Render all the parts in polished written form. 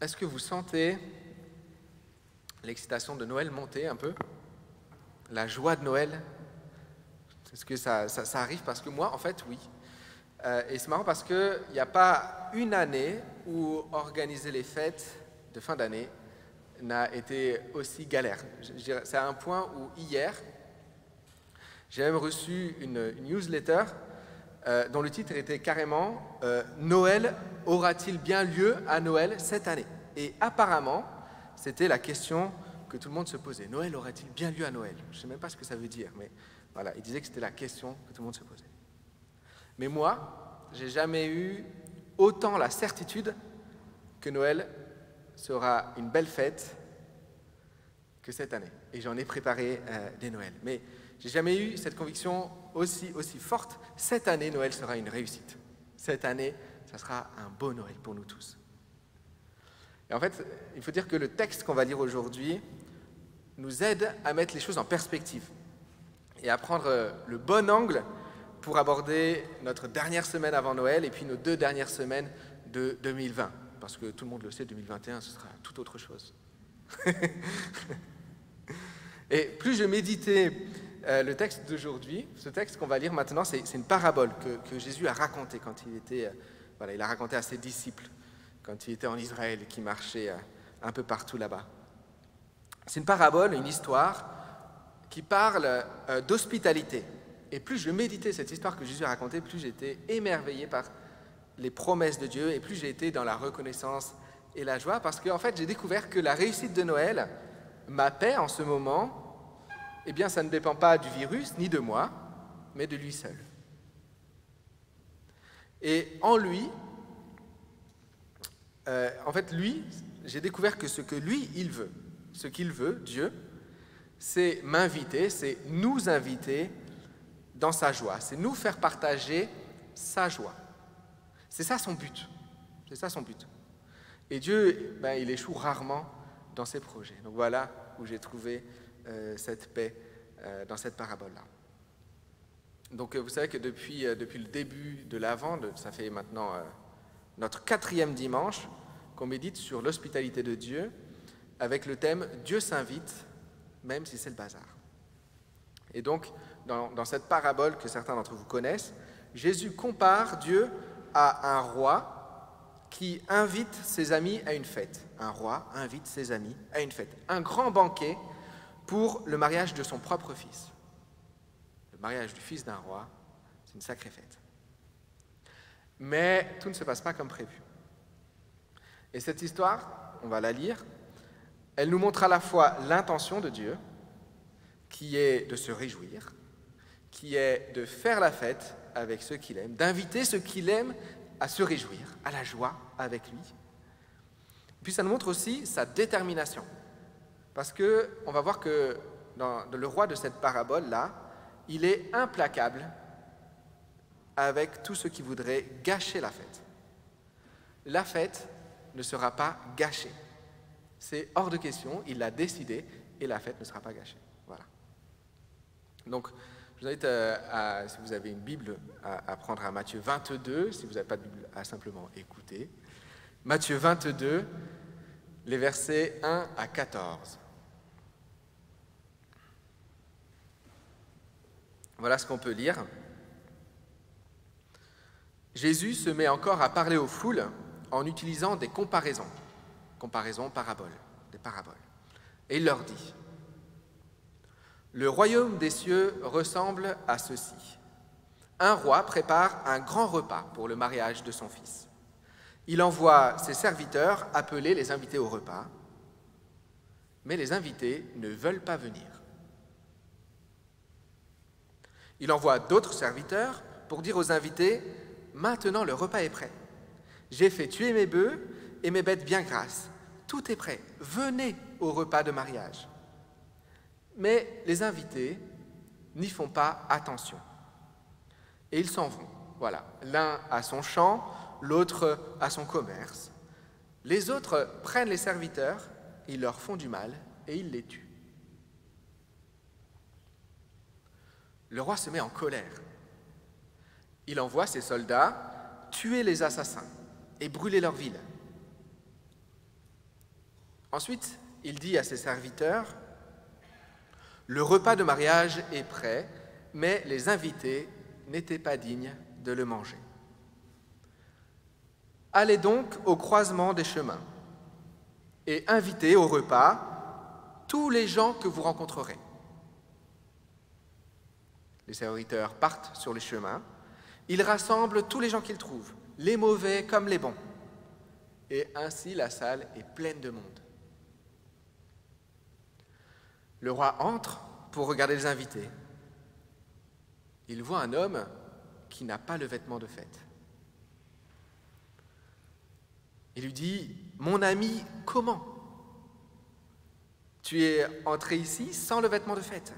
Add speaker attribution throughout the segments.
Speaker 1: Est-ce que vous sentez l'excitation de Noël monter un peu? La joie de Noël? Est-ce que ça arrive? Parce que moi, en fait, oui. Et c'est marrant parce qu'il n'y a pas une année où organiser les fêtes de fin d'année n'a été aussi galère. C'est à un point où hier, j'ai même reçu une newsletter dont le titre était carrément « Noël aura-t-il bien lieu à Noël cette année ?» Et apparemment, c'était la question que tout le monde se posait. « Noël aura-t-il bien lieu à Noël ?» Je ne sais même pas ce que ça veut dire, mais voilà, il disait que c'était la question que tout le monde se posait. Mais moi, j'ai jamais eu autant la certitude que Noël sera une belle fête que cette année. Et j'en ai préparé des Noëls. Mais j'ai jamais eu cette conviction aussi forte. Cette année, Noël sera une réussite. Cette année, ça sera un beau Noël pour nous tous. Et en fait, il faut dire que le texte qu'on va lire aujourd'hui nous aide à mettre les choses en perspective et à prendre le bon angle pour aborder notre dernière semaine avant Noël et puis nos 2 dernières semaines de 2020. Parce que tout le monde le sait, 2021, ce sera tout autre chose. Et plus je méditais le texte d'aujourd'hui, ce texte qu'on va lire maintenant, c'est une parabole que Jésus a racontée quand il a raconté à ses disciples quand il était en Israël et qu'il marchait un peu partout là-bas. C'est une parabole, une histoire qui parle d'hospitalité. Et plus je méditais cette histoire que Jésus a racontée, plus j'étais émerveillé par les promesses de Dieu et plus j'ai été dans la reconnaissance et la joie parce qu'en fait, j'ai découvert que la réussite de Noël, ma paix en ce moment, eh bien, ça ne dépend pas du virus ni de moi, mais de lui seul. Et en lui, lui, j'ai découvert que ce que lui, il veut, ce qu'il veut, Dieu, c'est m'inviter, c'est nous inviter dans sa joie, c'est nous faire partager sa joie. C'est ça son but. C'est ça son but. Et Dieu, il échoue rarement dans ses projets. Donc voilà où j'ai trouvé cette paix dans cette parabole-là. Donc vous savez que depuis le début de l'Avent, ça fait maintenant notre 4e dimanche, qu'on médite sur l'hospitalité de Dieu avec le thème « Dieu s'invite, même si c'est le bazar ». Et donc, dans cette parabole que certains d'entre vous connaissent, Jésus compare Dieu à un roi qui invite ses amis à une fête. Un roi invite ses amis à une fête. Un grand banquet pour le mariage de son propre fils. Le mariage du fils d'un roi, c'est une sacrée fête. Mais tout ne se passe pas comme prévu. Et cette histoire, on va la lire, elle nous montre à la fois l'intention de Dieu, qui est de se réjouir, qui est de faire la fête avec ceux qu'il aime, d'inviter ceux qu'il aime à se réjouir, à la joie avec lui. Puis ça nous montre aussi sa détermination. Parce qu'on va voir que dans le roi de cette parabole-là, il est implacable avec tous ceux qui voudraient gâcher la fête. La fête ne sera pas gâchée. C'est hors de question, il l'a décidé et la fête ne sera pas gâchée. Voilà. Donc, je vous invite, si vous avez une Bible, à prendre à Matthieu 22, si vous n'avez pas de Bible, à simplement écouter. Matthieu 22, les versets 1 à 14. Voilà ce qu'on peut lire. Jésus se met encore à parler aux foules en utilisant des comparaisons, paraboles, des paraboles. Et il leur dit: le royaume des cieux ressemble à ceci. Un roi prépare un grand repas pour le mariage de son fils. Il envoie ses serviteurs appeler les invités au repas, mais les invités ne veulent pas venir. Il envoie d'autres serviteurs pour dire aux invités: maintenant le repas est prêt. J'ai fait tuer mes bœufs et mes bêtes bien grasses. Tout est prêt. Venez au repas de mariage. Mais les invités n'y font pas attention. Et ils s'en vont. Voilà. L'un à son champ, l'autre à son commerce. Les autres prennent les serviteurs, ils leur font du mal et ils les tuent. Le roi se met en colère. Il envoie ses soldats tuer les assassins et brûler leur ville. Ensuite, il dit à ses serviteurs, « Le repas de mariage est prêt, mais les invités n'étaient pas dignes de le manger. Allez donc au croisement des chemins et invitez au repas tous les gens que vous rencontrerez. » Les serviteurs partent sur les chemins, ils rassemblent tous les gens qu'ils trouvent, les mauvais comme les bons. Et ainsi la salle est pleine de monde. Le roi entre pour regarder les invités. Il voit un homme qui n'a pas le vêtement de fête. Il lui dit, « Mon ami, comment? Tu es entré ici sans le vêtement de fête. »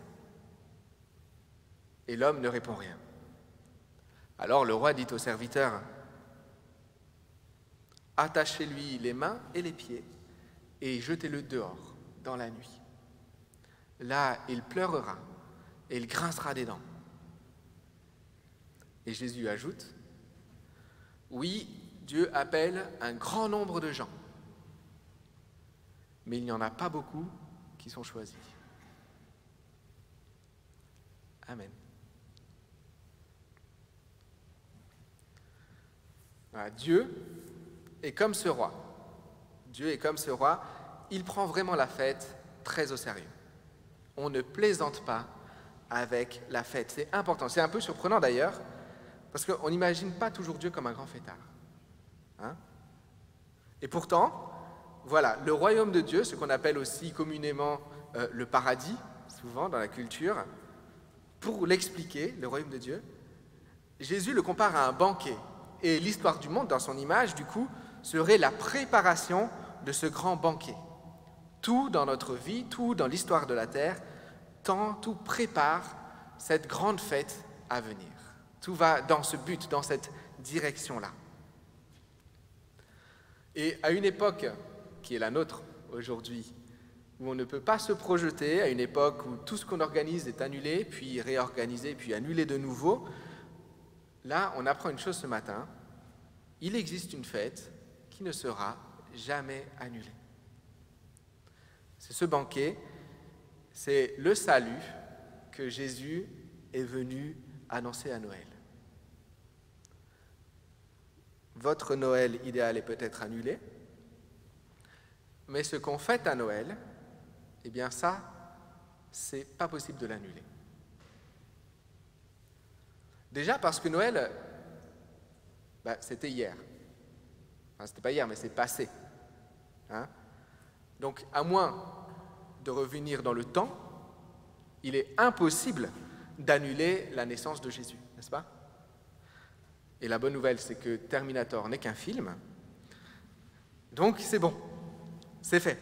Speaker 1: Et l'homme ne répond rien. Alors le roi dit au serviteur, « Attachez-lui les mains et les pieds et jetez-le dehors dans la nuit. Là, il pleurera et il grincera des dents. » Et Jésus ajoute, « Oui, Dieu appelle un grand nombre de gens, mais il n'y en a pas beaucoup qui sont choisis. » Amen. Voilà, Dieu est comme ce roi. Dieu est comme ce roi. Il prend vraiment la fête très au sérieux. On ne plaisante pas avec la fête. C'est important. C'est un peu surprenant d'ailleurs, parce qu'on n'imagine pas toujours Dieu comme un grand fêtard. Hein? Et pourtant, voilà, le royaume de Dieu, ce qu'on appelle aussi communément le paradis, souvent dans la culture, pour l'expliquer, le royaume de Dieu, Jésus le compare à un banquet. Et l'histoire du monde, dans son image, du coup, serait la préparation de ce grand banquet. Tout dans notre vie, tout dans l'histoire de la terre, tout prépare cette grande fête à venir. Tout va dans ce but, dans cette direction-là. Et à une époque qui est la nôtre aujourd'hui, où on ne peut pas se projeter, à une époque où tout ce qu'on organise est annulé, puis réorganisé, puis annulé de nouveau, là, on apprend une chose ce matin, il existe une fête qui ne sera jamais annulée. C'est ce banquet, c'est le salut que Jésus est venu annoncer à Noël. Votre Noël idéal est peut-être annulé, mais ce qu'on fête à Noël, eh bien ça, c'est pas possible de l'annuler. Déjà parce que Noël, c'était hier. Enfin, c'était pas hier, mais c'est passé. Hein? Donc, à moins de revenir dans le temps, il est impossible d'annuler la naissance de Jésus, n'est-ce pas? Et la bonne nouvelle, c'est que Terminator n'est qu'un film. Donc, c'est bon. C'est fait.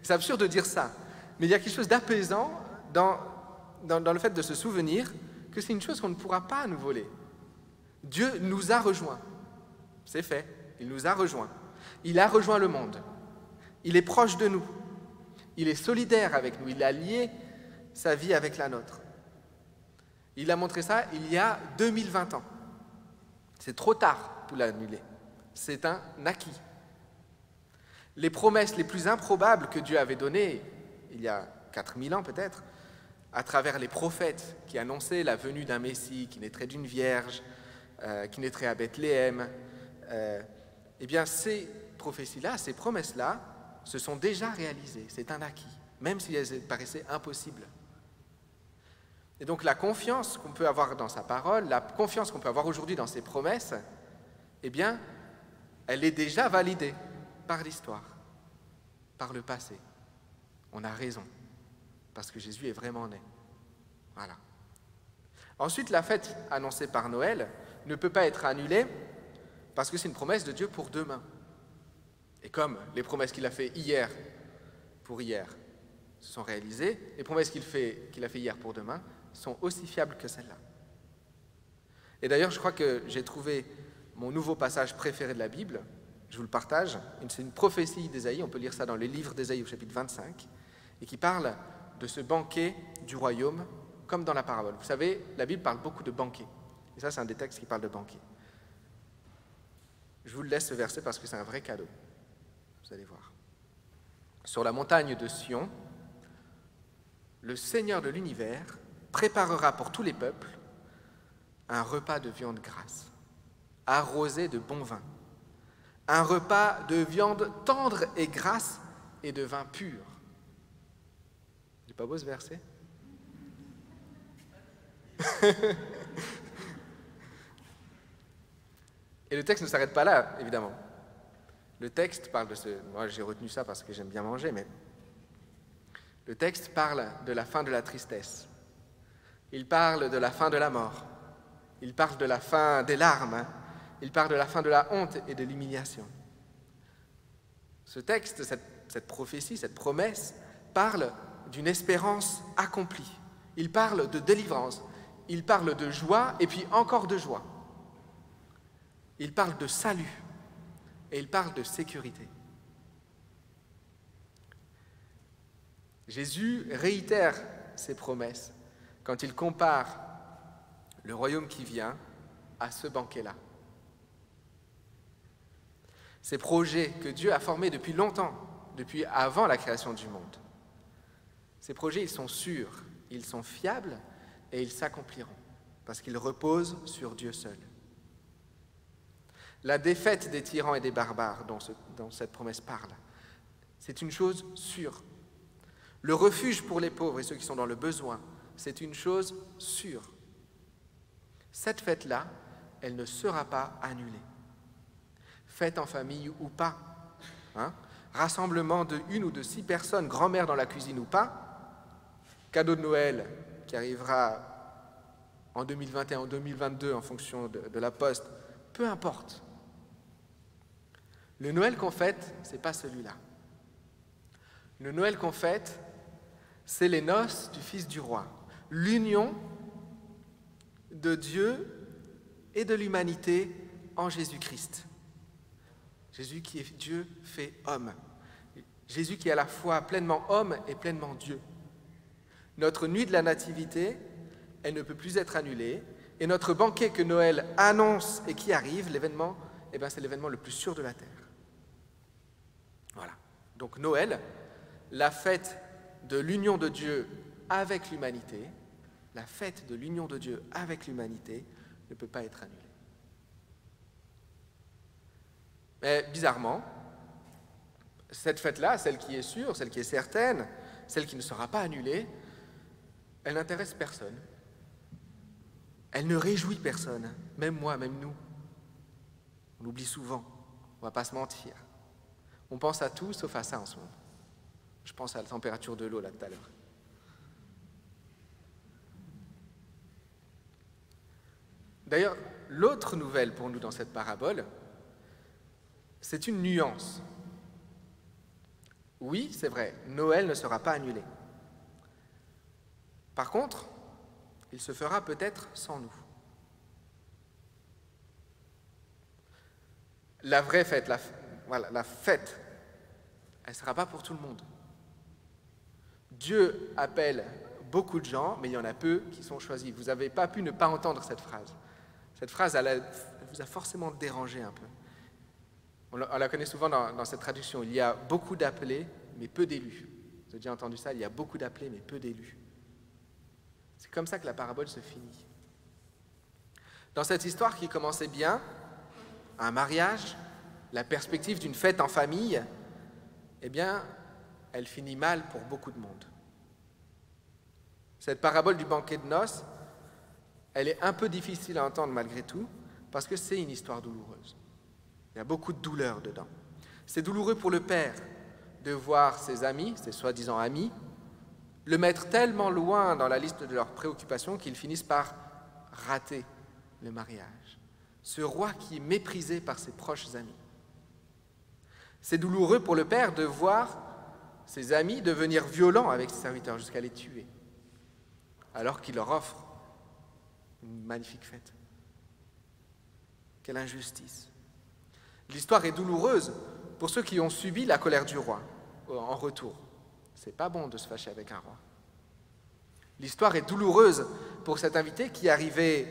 Speaker 1: C'est absurde de dire ça, mais il y a quelque chose d'apaisant dans le fait de se souvenir que c'est une chose qu'on ne pourra pas nous voler. Dieu nous a rejoints. C'est fait. Il nous a rejoints. Il a rejoint le monde. Il est proche de nous. Il est solidaire avec nous. Il a lié sa vie avec la nôtre. Il a montré ça il y a 2020 ans. C'est trop tard pour l'annuler. C'est un acquis. Les promesses les plus improbables que Dieu avait données, il y a 4000 ans peut-être, à travers les prophètes qui annonçaient la venue d'un Messie qui naîtrait d'une vierge, qui naîtrait à Bethléem, eh bien ces prophéties-là, ces promesses-là, se sont déjà réalisées. C'est un acquis, même si elles paraissaient impossibles. Et donc la confiance qu'on peut avoir dans sa parole, la confiance qu'on peut avoir aujourd'hui dans ses promesses, eh bien, elle est déjà validée par l'histoire, par le passé. On a raison, parce que Jésus est vraiment né. Voilà. Ensuite, la fête annoncée par Noël ne peut pas être annulée parce que c'est une promesse de Dieu pour demain. Et comme les promesses qu'il a fait hier pour hier se sont réalisées, les promesses qu'il a fait hier pour demain sont aussi fiables que celles-là. Et d'ailleurs, je crois que j'ai trouvé mon nouveau passage préféré de la Bible. Je vous le partage. C'est une prophétie d'Ésaïe, on peut lire ça dans le livre d'Ésaïe au chapitre 25, et qui parle de ce banquet du royaume, comme dans la parabole. Vous savez, la Bible parle beaucoup de banquets. Et ça, c'est un des textes qui parle de banquet. Je vous le laisse ce verset parce que c'est un vrai cadeau. Vous allez voir. Sur la montagne de Sion, le Seigneur de l'univers préparera pour tous les peuples un repas de viande grasse, arrosé de bon vin, un repas de viande tendre et grasse et de vin pur. C'est pas beau ce verset? Et le texte ne s'arrête pas là, évidemment. Le texte parle de ce... Moi, j'ai retenu ça parce que j'aime bien manger, mais... Le texte parle de la fin de la tristesse. Il parle de la fin de la mort. Il parle de la fin des larmes. Il parle de la fin de la honte et de l'humiliation. Ce texte, cette prophétie, cette promesse, parle d'une espérance accomplie. Il parle de délivrance. Il parle de joie et puis encore de joie. Il parle de salut et il parle de sécurité. Jésus réitère ses promesses quand il compare le royaume qui vient à ce banquet-là. Ces projets que Dieu a formés depuis longtemps, depuis avant la création du monde. Ces projets, ils sont sûrs, ils sont fiables et ils s'accompliront parce qu'ils reposent sur Dieu seul. La défaite des tyrans et des barbares dont cette promesse parle, c'est une chose sûre. Le refuge pour les pauvres et ceux qui sont dans le besoin, c'est une chose sûre. Cette fête-là, elle ne sera pas annulée. Fête en famille ou pas, rassemblement de 1 ou de 6 personnes, grand-mère dans la cuisine ou pas, cadeau de Noël qui arrivera en 2021 ou 2022 en fonction de la poste, peu importe. Le Noël qu'on fête, ce n'est pas celui-là. Le Noël qu'on fête, c'est les noces du Fils du Roi, l'union de Dieu et de l'humanité en Jésus-Christ. Jésus qui est Dieu fait homme. Jésus qui est à la fois pleinement homme et pleinement Dieu. Notre nuit de la Nativité, elle ne peut plus être annulée, et notre banquet que Noël annonce et qui arrive, l'événement, c'est l'événement le plus sûr de la terre. Voilà. Donc Noël, la fête de l'union de Dieu avec l'humanité, la fête de l'union de Dieu avec l'humanité ne peut pas être annulée. Mais bizarrement, cette fête-là, celle qui est sûre, celle qui est certaine, celle qui ne sera pas annulée, elle n'intéresse personne. Elle ne réjouit personne, même moi, même nous. On l'oublie souvent, on ne va pas se mentir. On pense à tout sauf à ça en ce moment. Je pense à la température de l'eau là tout à l'heure. D'ailleurs, l'autre nouvelle pour nous dans cette parabole, c'est une nuance. Oui, c'est vrai, Noël ne sera pas annulé. Par contre, il se fera peut-être sans nous. La vraie fête, la fête, elle ne sera pas pour tout le monde. Dieu appelle beaucoup de gens, mais il y en a peu qui sont choisis. Vous n'avez pas pu ne pas entendre cette phrase. Cette phrase, elle vous a forcément dérangé un peu. On la connaît souvent dans cette traduction. Il y a beaucoup d'appelés, mais peu d'élus. Vous avez déjà entendu ça? Il y a beaucoup d'appelés, mais peu d'élus. C'est comme ça que la parabole se finit. Dans cette histoire qui commençait bien, un mariage, la perspective d'une fête en famille, eh bien, elle finit mal pour beaucoup de monde. Cette parabole du banquet de noces, elle est un peu difficile à entendre malgré tout, parce que c'est une histoire douloureuse. Il y a beaucoup de douleur dedans. C'est douloureux pour le père de voir ses amis, ses soi-disant amis, le mettre tellement loin dans la liste de leurs préoccupations qu'ils finissent par rater le mariage. Ce roi qui est méprisé par ses proches amis. C'est douloureux pour le père de voir ses amis devenir violents avec ses serviteurs jusqu'à les tuer, alors qu'il leur offre une magnifique fête. Quelle injustice! L'histoire est douloureuse pour ceux qui ont subi la colère du roi en retour. C'est pas bon de se fâcher avec un roi. L'histoire est douloureuse pour cet invité qui arrivait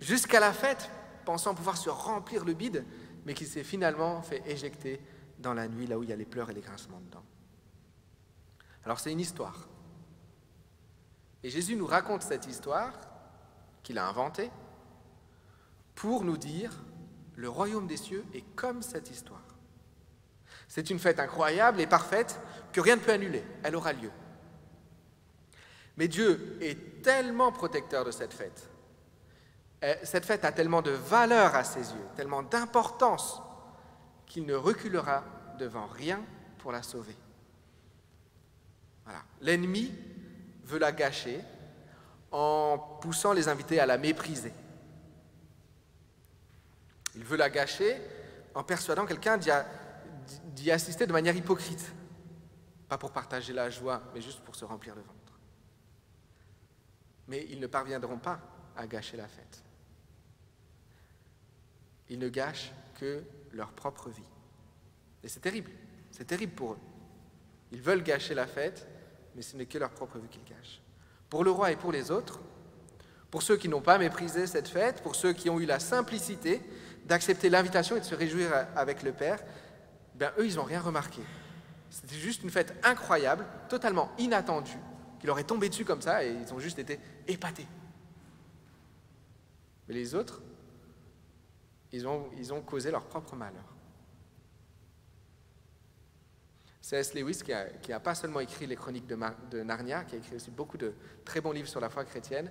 Speaker 1: jusqu'à la fête, pensant pouvoir se remplir le bide, mais qui s'est finalement fait éjecter dans la nuit, là où il y a les pleurs et les grincements dedans. Alors c'est une histoire. Et Jésus nous raconte cette histoire qu'il a inventée pour nous dire le royaume des cieux est comme cette histoire. C'est une fête incroyable et parfaite que rien ne peut annuler. Elle aura lieu. Mais Dieu est tellement protecteur de cette fête. Cette fête a tellement de valeur à ses yeux, tellement d'importance, qu'il ne reculera devant rien pour la sauver. Voilà. L'ennemi veut la gâcher en poussant les invités à la mépriser. Il veut la gâcher en persuadant quelqu'un d'y assister de manière hypocrite. Pas pour partager la joie, mais juste pour se remplir le ventre. Mais ils ne parviendront pas à gâcher la fête. Ils ne gâchent que leur propre vie. Et c'est terrible pour eux. Ils veulent gâcher la fête, mais ce n'est que leur propre vie qu'ils gâchent. Pour le roi et pour les autres, pour ceux qui n'ont pas méprisé cette fête, pour ceux qui ont eu la simplicité d'accepter l'invitation et de se réjouir avec le Père, ben eux, ils n'ont rien remarqué. C'était juste une fête incroyable, totalement inattendue, qui leur est tombée dessus comme ça, et ils ont juste été épatés. Mais les autres, ils ont causé leur propre malheur. C.S. Lewis, qui a pas seulement écrit les chroniques de Narnia, qui a écrit aussi beaucoup de très bons livres sur la foi chrétienne,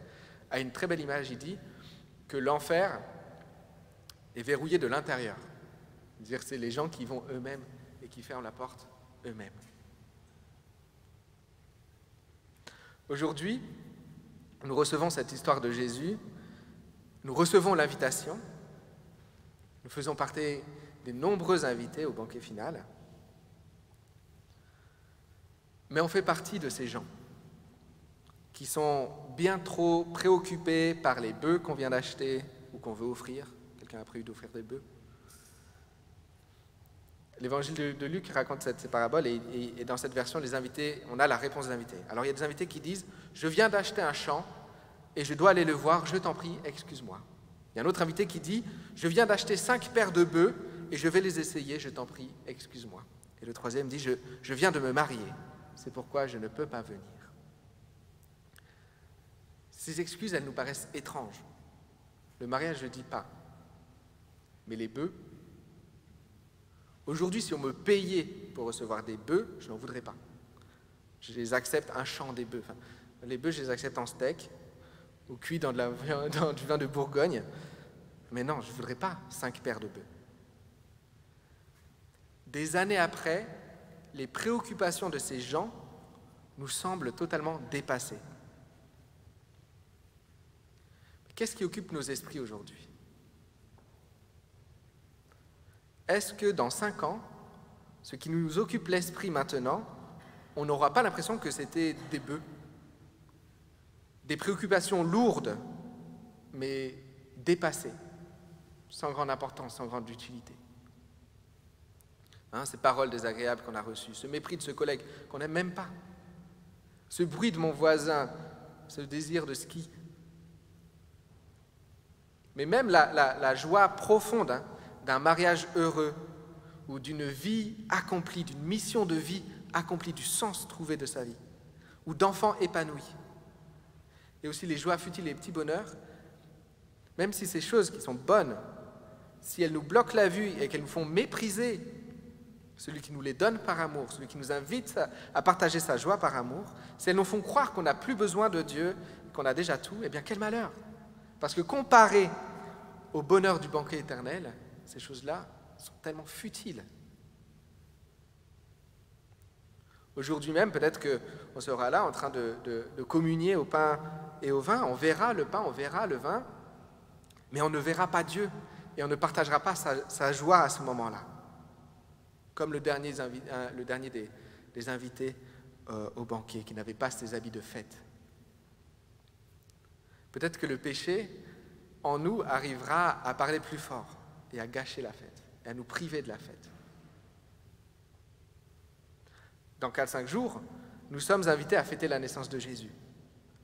Speaker 1: a une très belle image. Il dit que l'enfer est verrouillé de l'intérieur. C'est-à-dire que c'est les gens qui vont eux-mêmes et qui ferment la porte eux-mêmes. Aujourd'hui, nous recevons cette histoire de Jésus, nous recevons l'invitation, nous faisons partie des nombreux invités au banquet final, mais on fait partie de ces gens qui sont bien trop préoccupés par les bœufs qu'on vient d'acheter ou qu'on veut offrir. Quelqu'un a prévu d'offrir des bœufs. L'évangile de Luc raconte cette parabole et dans cette version, les invités, on a la réponse des invités. Alors il y a des invités qui disent « Je viens d'acheter un champ et je dois aller le voir, je t'en prie, excuse-moi. » Il y a un autre invité qui dit « Je viens d'acheter 5 paires de bœufs et je vais les essayer, je t'en prie, excuse-moi. » Et le troisième dit « Je viens de me marier, c'est pourquoi je ne peux pas venir. » Ces excuses, elles nous paraissent étranges. Le mariage, je ne dis pas. Mais les bœufs, aujourd'hui, si on me payait pour recevoir des bœufs, je n'en voudrais pas. Je les accepte un champ des bœufs. Enfin, les bœufs, je les accepte en steak ou cuits dans du vin de Bourgogne. Mais non, je ne voudrais pas 5 paires de bœufs. Des années après, les préoccupations de ces gens nous semblent totalement dépassées. Qu'est-ce qui occupe nos esprits aujourd'hui? Est-ce que dans 5 ans, ce qui nous occupe l'esprit maintenant, on n'aura pas l'impression que c'était des bœufs? Des préoccupations lourdes, mais dépassées, sans grande importance, sans grande utilité. Ces paroles désagréables qu'on a reçues, ce mépris de ce collègue qu'on n'aime même pas, ce bruit de mon voisin, ce désir de ski. Mais même la joie profonde d'un mariage heureux ou d'une vie accomplie, d'une mission de vie accomplie, du sens trouvé de sa vie, ou d'enfants épanouis. Et aussi les joies futiles et les petits bonheurs, même si ces choses qui sont bonnes, si elles nous bloquent la vue et qu'elles nous font mépriser celui qui nous les donne par amour, celui qui nous invite à partager sa joie par amour, si elles nous font croire qu'on n'a plus besoin de Dieu, qu'on a déjà tout, eh bien quel malheur! Parce que comparé au bonheur du banquet éternel, ces choses-là sont tellement futiles. Aujourd'hui même, peut-être qu'on sera là en train de communier au pain et au vin, on verra le pain, on verra le vin, mais on ne verra pas Dieu et on ne partagera pas sa joie à ce moment-là. Comme le dernier des invités au banquet, qui n'avait pas ses habits de fête. Peut-être que le péché, en nous, arrivera à parler plus fort et à gâcher la fête, et à nous priver de la fête. Dans 4-5 jours, nous sommes invités à fêter la naissance de Jésus,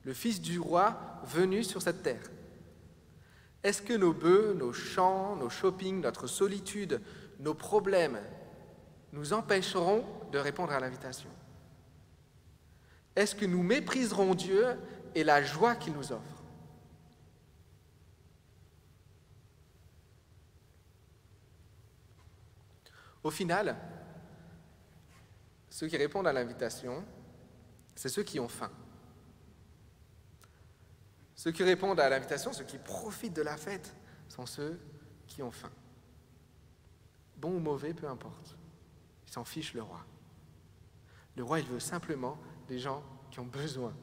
Speaker 1: le Fils du roi venu sur cette terre. Est-ce que nos bœufs, nos champs, nos shoppings, notre solitude, nos problèmes nous empêcheront de répondre à l'invitation? est-ce que nous mépriserons Dieu et la joie qu'il nous offre? Au final, ceux qui répondent à l'invitation, c'est ceux qui ont faim. Ceux qui répondent à l'invitation, ceux qui profitent de la fête, sont ceux qui ont faim. Bon ou mauvais, peu importe. Il s'en fiche, le roi. Le roi, il veut simplement des gens qui ont besoin,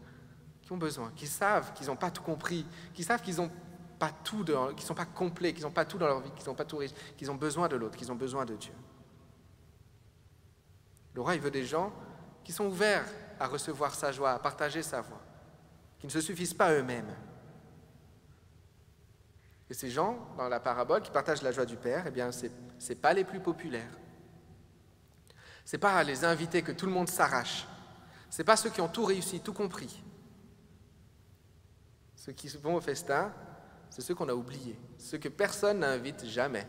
Speaker 1: qui savent qu'ils n'ont pas tout compris, qui savent qu'ils n'ont pas tout, qu'ils ne sont pas complets, qu'ils n'ont pas tout dans leur vie, qu'ils n'ont pas tout riche, qu'ils ont besoin de l'autre, qu'ils ont besoin de Dieu. Le roi, il veut des gens qui sont ouverts à recevoir sa joie, à partager sa voix, qui ne se suffisent pas eux-mêmes. Et ces gens, dans la parabole, qui partagent la joie du Père, eh bien, ce n'est pas les plus populaires. Ce n'est pas à les inviter que tout le monde s'arrache. Ce n'est pas ceux qui ont tout réussi, tout compris. Ceux qui vont au festin, c'est ceux qu'on a oubliés, ceux que personne n'invite jamais.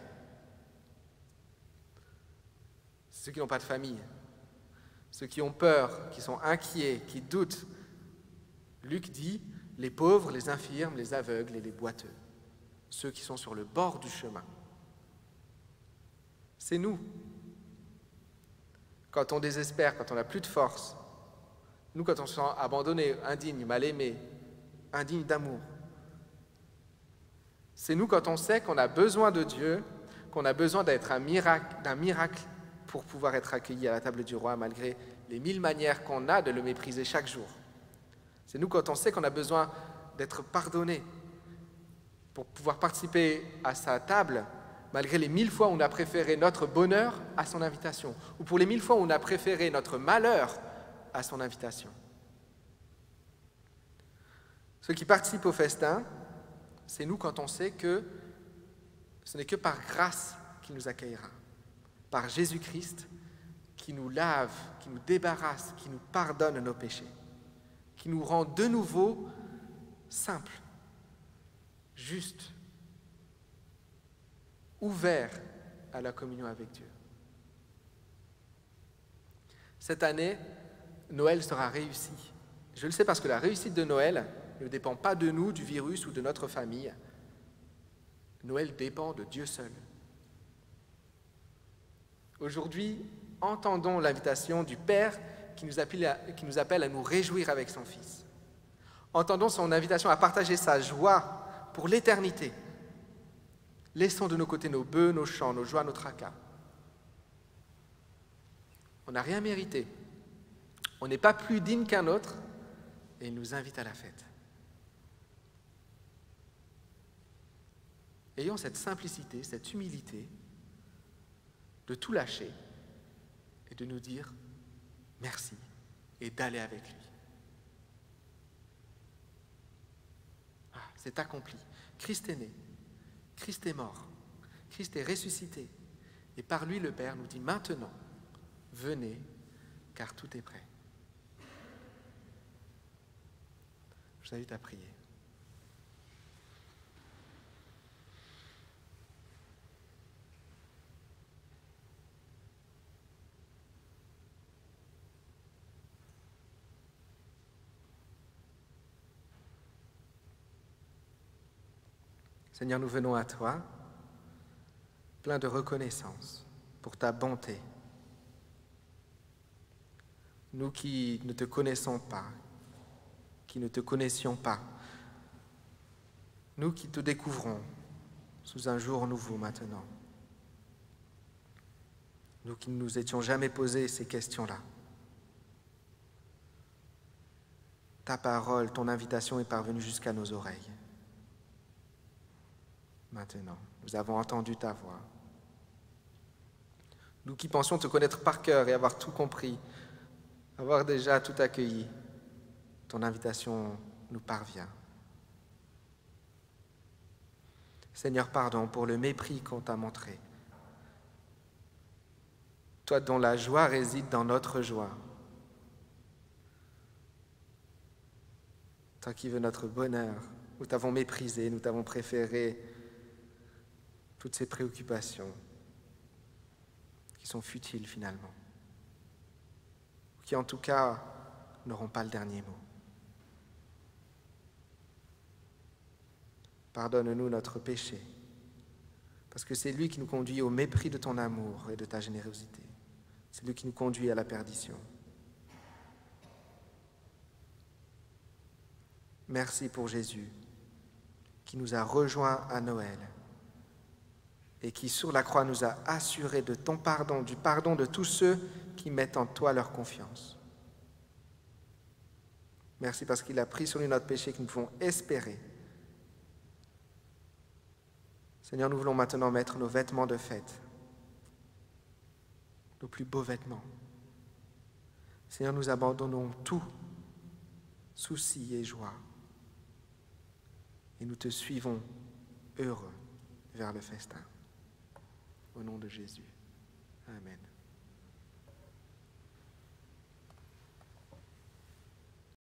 Speaker 1: C'est ceux qui n'ont pas de famille, ceux qui ont peur, qui sont inquiets, qui doutent. Luc dit, les pauvres, les infirmes, les aveugles et les boiteux. Ceux qui sont sur le bord du chemin. C'est nous. Quand on désespère, quand on n'a plus de force, nous, quand on se sent abandonné, indigne, mal aimé, indigne d'amour. C'est nous quand on sait qu'on a besoin de Dieu, qu'on a besoin d'un miracle pour pouvoir être accueilli à la table du roi, malgré les 1000 manières qu'on a de le mépriser chaque jour. C'est nous quand on sait qu'on a besoin d'être pardonné pour pouvoir participer à sa table, malgré les 1000 fois où on a préféré notre bonheur à son invitation, ou pour les 1000 fois où on a préféré notre malheur à son invitation. Ceux qui participent au festin, c'est nous quand on sait que ce n'est que par grâce qu'il nous accueillera, par Jésus-Christ qui nous lave, qui nous débarrasse, qui nous pardonne nos péchés, qui nous rend de nouveau simples, justes, ouverts à la communion avec Dieu. Cette année, Noël sera réussi. Je le sais parce que la réussite de Noël ne dépend pas de nous, du virus ou de notre famille. Noël dépend de Dieu seul. Aujourd'hui, entendons l'invitation du Père qui nous appelle à nous réjouir avec son Fils. Entendons son invitation à partager sa joie pour l'éternité. Laissons de nos côtés nos bœufs, nos chants, nos joies, nos tracas. On n'a rien mérité. On n'est pas plus digne qu'un autre et il nous invite à la fête. Ayons cette simplicité, cette humilité de tout lâcher et de nous dire merci et d'aller avec lui. Ah, c'est accompli. Christ est né, Christ est mort, Christ est ressuscité et par lui le Père nous dit maintenant, venez car tout est prêt. Je vous invite à prier. Seigneur, nous venons à toi, pleins de reconnaissance pour ta bonté. Nous qui ne te connaissons pas, qui ne te connaissions pas, nous qui te découvrons sous un jour nouveau maintenant, nous qui ne nous étions jamais posé ces questions-là. Ta parole, ton invitation est parvenue jusqu'à nos oreilles. Maintenant, nous avons entendu ta voix. Nous qui pensions te connaître par cœur et avoir tout compris, avoir déjà tout accueilli, ton invitation nous parvient. Seigneur, pardon pour le mépris qu'on t'a montré. Toi dont la joie réside dans notre joie. Toi qui veux notre bonheur, nous t'avons méprisé, nous t'avons préféré toutes ces préoccupations qui sont futiles finalement, qui en tout cas n'auront pas le dernier mot. Pardonne-nous notre péché, parce que c'est lui qui nous conduit au mépris de ton amour et de ta générosité. C'est lui qui nous conduit à la perdition. Merci pour Jésus, qui nous a rejoints à Noël et qui, sur la croix, nous a assurés de ton pardon, du pardon de tous ceux qui mettent en toi leur confiance. Merci parce qu'il a pris sur lui notre péché, qui nous font espérer. Seigneur, nous voulons maintenant mettre nos vêtements de fête, nos plus beaux vêtements. Seigneur, nous abandonnons tout, souci et joie, et nous te suivons heureux vers le festin. Au nom de Jésus.